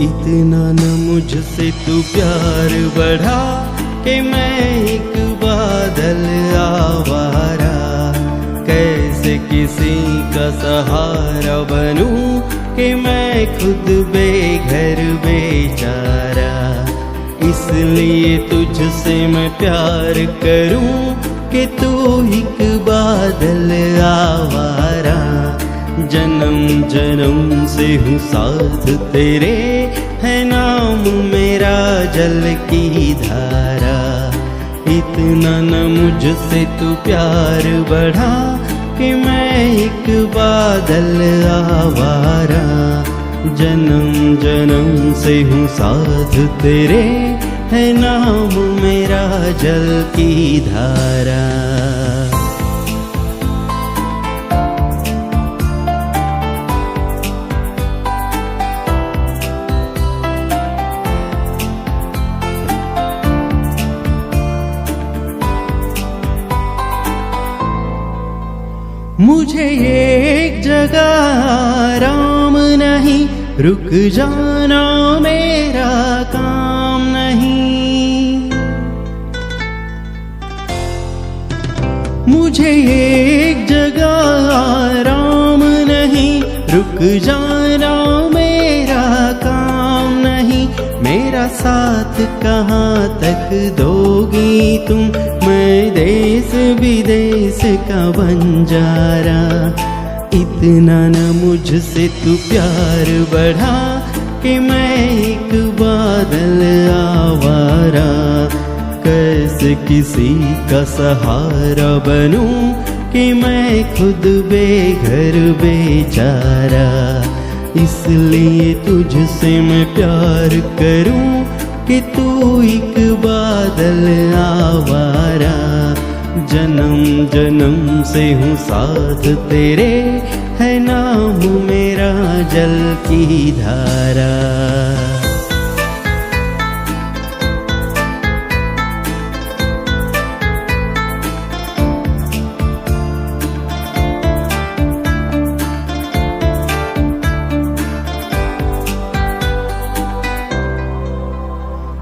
इतना न मुझसे तू प्यार बढ़ा कि मैं एक बादल आवारा। कैसे किसी का सहारा बनूं कि मैं खुद बेघर बेचारा। इसलिए तुझसे मैं प्यार करूं कि तू एक बादल आवारा। जन्म जन्म से हूँ साथ तेरे, है नाम मेरा जल की धारा। इतना न मुझसे तू प्यार बढ़ा कि मैं एक बादल आवारा। जन्म जन्म से हूँ साथ तेरे, है नाम मेरा जल की धारा। मुझे एक जगह आराम नहीं, रुक जाना मेरा काम नहीं। मुझे एक जगह आराम नहीं, रुक जाना मेरा काम नहीं। मेरा साथ कहाँ तक दोगी तुम, मैं देश विदेश का बंजारा। इतना न मुझसे तू प्यार बढ़ा कि मैं एक बादल आवारा। कैसे किसी का सहारा बनूं कि मैं खुद बेघर बेचारा। इसलिए तुझसे मैं प्यार करूं कि तू एक बादल आवारा। जन्म जन्म से हूँ साथ तेरे, है नाम मेरा जल की धारा।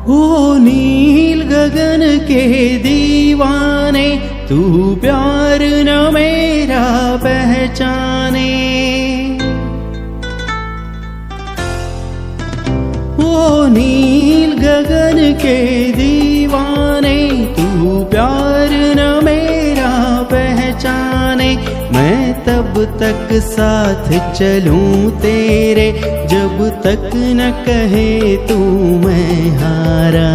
ओ नील गगन के दीवाने, तू प्यार न मेरा पहचाने। ओ नील गगन के दीवाने, तू प्यार न मेरा पहचाने। मैं तब तक साथ चलूं तेरे, जब तक न कहे तू मैं हारा।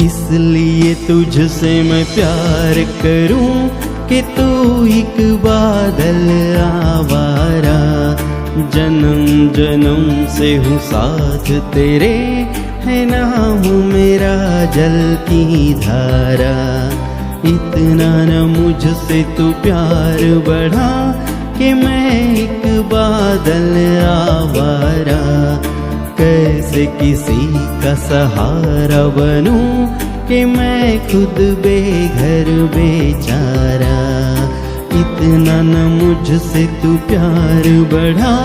इसलिए तुझसे मैं प्यार करूं कि तू एक बादल आवारा। जन्म जन्म से हूँ साथ तेरे, है नाम मेरा जल की धारा। इतना न मुझसे तू प्यार बढ़ा कि मैं एक बादल आवारा। कैसे किसी का सहारा बनूं कि मैं खुद बेघर बेचारा। इतना न मुझसे तू प्यार बढ़ा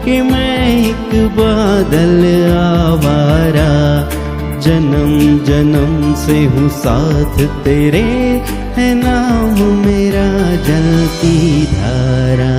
कि मैं एक बादल आवारा। जन्म जन्म से हूँ साथ तेरे, है नाम मेरा जल की धारा।